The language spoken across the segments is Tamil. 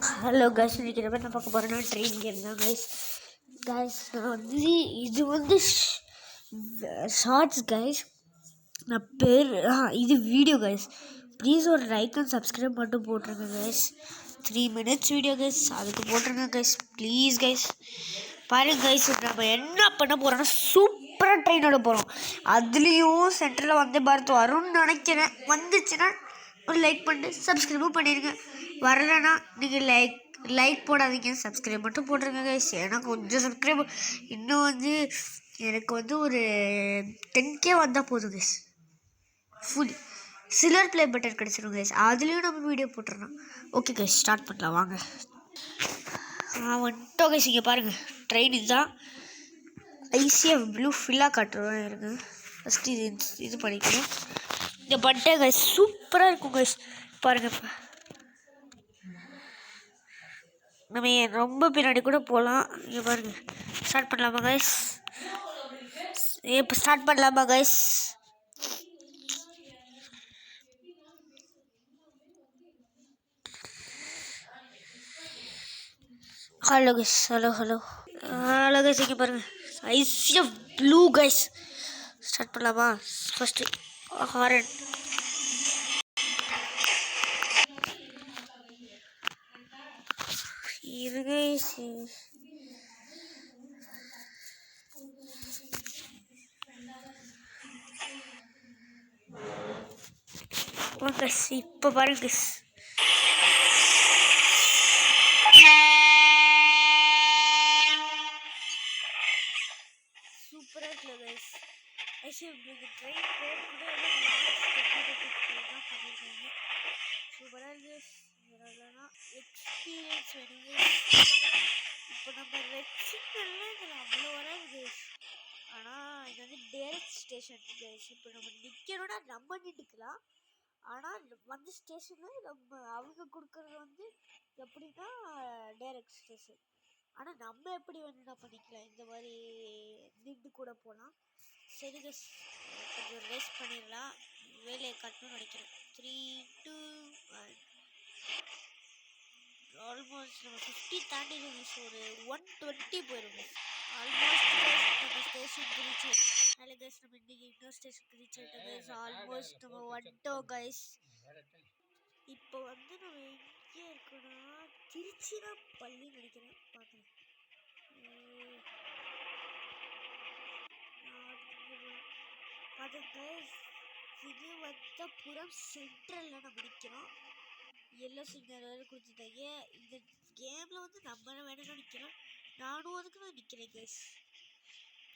ஹலோ கைஸ், இன்றைக்கி என்ன பார்க்க போகிறேன்னா ட்ரெயின் கேம் தான் கைஸ். நான் இது ஷார்ட்ஸ் கைஸ். நான் இது வீடியோ கைஸ். ப்ளீஸ் ஒரு லைக் அண்ட் சப்ஸ்கிரைப் மட்டும் போட்டுருங்க கைஸ். 3 minutes வீடியோ கைஸ், அதுக்கு போட்டுருங்க கைஸ் ப்ளீஸ் கைஸ். பாருங்க கைஸ், நம்ம என்ன பண்ண போகிறோன்னா சூப்பராக ட்ரெயின் ஓட போகிறோம். அதுலேயும் சென்டரில் வந்தே பாரத் வரும்னு நினைக்கிறேன். வந்துச்சுன்னா ஒரு லைக் பண்ணிட்டு சப்ஸ்கிரைபும் பண்ணிடுங்க. வரலைன்னா நீங்கள் லைக் போடாதீங்க, சப்ஸ்கிரைப் மட்டும் போட்டுருங்க கைஸ். ஏன்னா கொஞ்சம் சப்ஸ்கிரைப் இன்னும் எனக்கு ஒரு 10K வந்தால் போதும் guys. Full silver play button கிடச்சிடும் கைஸ். அதுலேயும் நம்ம வீடியோ போட்டுறோம். ஓகே கைஸ், ஸ்டார்ட் பண்ணலாம் வாங்க. வந்துட்டோம் கைஸ். இங்கே பாருங்கள், ட்ரெயின் இதுதான். ஐசிஎஃப் ப்ளூ ஃபில்லாக காட்டுறோம் இருங்க. ஃபஸ்ட்டு இது பண்ணிக்கணும். இந்த பட்டே கைஸ் சூப்பராக இருக்கும் கைஸ். பாருங்கள், இப்போ நம்ம ரொம்ப பின்னாடி கூட போகலாம். இங்கே பாருங்கள், ஸ்டார்ட் பண்ணலாமா கைஸ்? இப்போ ஸ்டார்ட் பண்ணலாமா guys? Hello guys, hello guys. இங்கே பாருங்கள், ஐசிஎஃப் ப்ளூ கைஸ். ஸ்டார்ட் பண்ணலாமா? First horn. இது கைஸ் இப்போ பாருங்க கைஸ். சூப்பராக இருக்குல்ல கைஸ். ட்ரெயின் பேர் கூட பண்ணியிருக்காங்க. சூப்பராக இருக்கு. எக்ஸ்பீரியன்ஸ் வேணுங்க. இப்போ நம்ம ரெட் சிக்னல்லாம் இதில் அவ்வளோ வராது. ஆனால் இது டேரக்ட் ஸ்டேஷன் கைஸ். இப்போ நம்ம நிற்கணும்னா நம்ம நின்றுக்கலாம். ஆனால் வந்து ஸ்டேஷனில் அவங்க கொடுக்குறது எப்படின்னா டேரக்ட் ஸ்டேஷன். ஆனால் நம்ம எப்படி வேணும்னா பண்ணிக்கலாம். இந்த மாதிரி நின்று கூட போகலாம். சரி கைஸ், கொஞ்சம் ரேஸ் பண்ணிடலாம். வேலையை கட்டணும்னு நினைக்கிறேன். 3, 2, 1. ஆல்மோஸ்ட் நம்ம 50 தாண்டிடும். ஒரு 120 போயிடும். ஆல்மோஸ்ட் நம்ம ஸ்டேஷனுக்கு ரீச் ஆகிடும். அதில் கைஸ் நம்ம இன்றைக்கி இன்னொரு ஸ்டேஷனுக்கு ரீச் ஆகிட்டோம் கைஸ். ஆல்மோஸ்ட் நம்ம வந்துட்டோம் கைஸ். இப்போ நம்ம எங்கே இருக்கோன்னா திருச்சிராப்பள்ளி நினைக்கிறேன். பார்க்குறேன். கைஸ், இது புறம் சென்ட்ரலில் நம்ம நிற்கிறோம். எல்லோ சிக்னல் வேறு கொடுத்துட்டாங்க. இந்த கேமில் நம்ம வேணும்னு நிற்கிறோம். நானும் அதுக்கு தான் நிற்கிறேன் கைஸ்.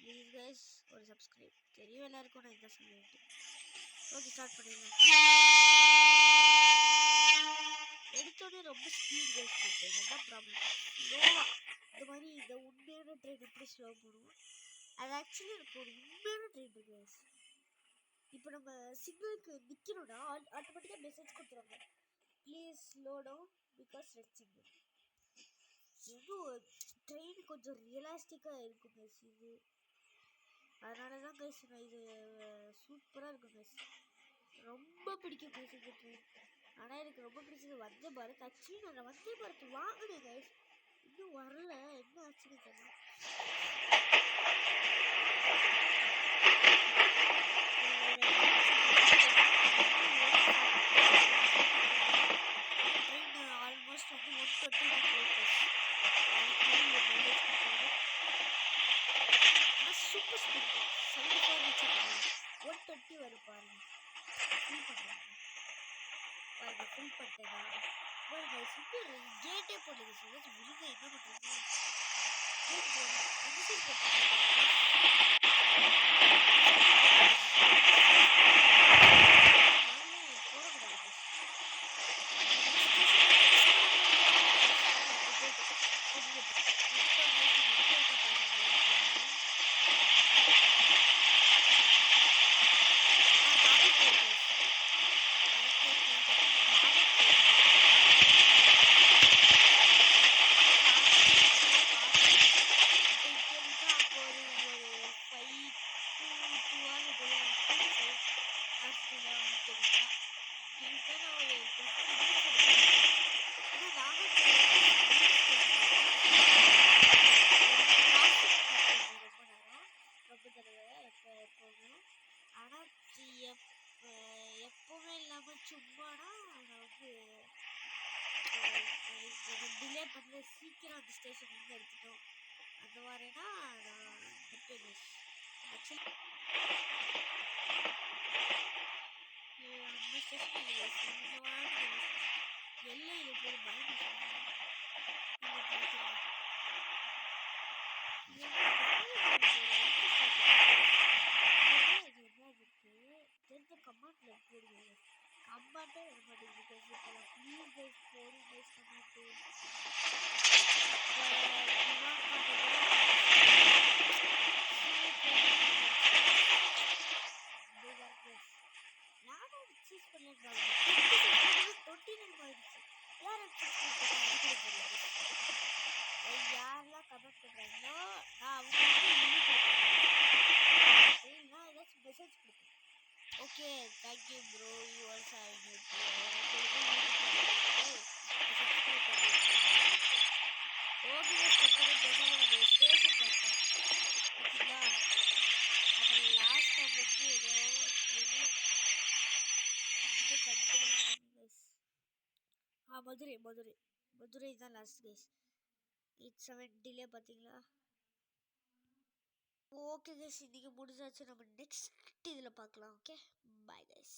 ப்ளீஸ் கைஸ் ஒரு சப்ஸ்கிரைப். தெரியும் எல்லாருக்கும் நான் என்ன சொல்லிட்டு. ஓகே, ஸ்டார்ட் பண்ணிடுவேன். எடுத்தோடனே ரொம்ப ஸ்பீட் கைஸ் பண்ணிட்டேன். அதுதான் ப்ராப்ளம். ஸ்லோவாக இந்த மாதிரி இந்த உண்மையான ட்ரெயின் எப்படி ஸ்லோ பண்ணுவோம், அது ஆக்சுவலி எனக்கு ஒரு உண்மையான ட்ரெயின் கைஸ். இப்போ நம்ம சிக்னலுக்கு நிற்கணும்னா ஆட்டோமேட்டிக்காக மெசேஜ் கொடுத்துருவாங்க, please slow down because red signal. Train கொஞ்சம் ரியலிஸ்டிக்காக இருக்கும் கைஸ் இது. அதனால தான் கைஸ் நான் இது சூப்பராக இருக்கும் கைஸ். ரொம்ப பிடிக்கும் கைஸ் இந்த ட்ரெயின். ஆனால் எனக்கு ரொம்ப பிடிச்சது வந்தே பாரத். ஆக்சுவலி நான் வந்தே பாரத் வாங்கினேன் கைஸ், இன்னும் வரல. என்ன ஆச்சுன்னு தெரியல. சூப்பர் ஸ்பீட் 74 வச்சுருக்காங்க. 120 வரும் பாருங்க. ஃபுல் பண்ணுறாங்க பாருங்க. ஃபுல் பண்ணிட்டேன் பாருங்க. சூப்பர் கேட்டே போடுது. விழுங்க என்ன பண்ணுறீங்க? கேட் நம்ம டிலே பண்ணல, சீக்கிரம் அந்த ஸ்டேஷன் வந்து எடுத்துட்டோம். அந்த மாதிரினா நான் நிற்பேன் கைஸ். ஆக்சுவலி நம்ம ஸ்டேஷன் இல்லை கைஸ், இந்த வாட்டி எல்லையில் போய் பயந்து தெரிஞ்ச கமாண்ட்ல போடுங்க. கமாண்டே வர மாட்டேங்குது கைஸ். இப்போலாம் ப்ளீஸ் கைஸ் போடுங்க கைஸ் கமாண்ட்டு. யாரும் சூஸ் பண்ணலாம் 29 ஆயிடுச்சு. யாரும் சூஸ் பண்ணிட்டு யாரெல்லாம் கமெண்ட் பண்ணுறாங்களோ நான் அவங்களுக்கு நான் ஏதாச்சும் மெசேஜ் கொடுப்பேன். Okay thank you bro, you also okay station பார்த்தேன் ஓகேங்களா. அதில் லாஸ்ட் வந்து ஏதோ மதுரை மதுரை மதுரை தான் லாஸ்ட் கைஸ். 8-7 டிலே பார்த்தீங்களா. ஓகே கைஸ், இன்றைக்கி முடிஞ்சாச்சு. நம்ம நெக்ஸ்ட் இதில் பார்க்கலாம். Okay bye guys.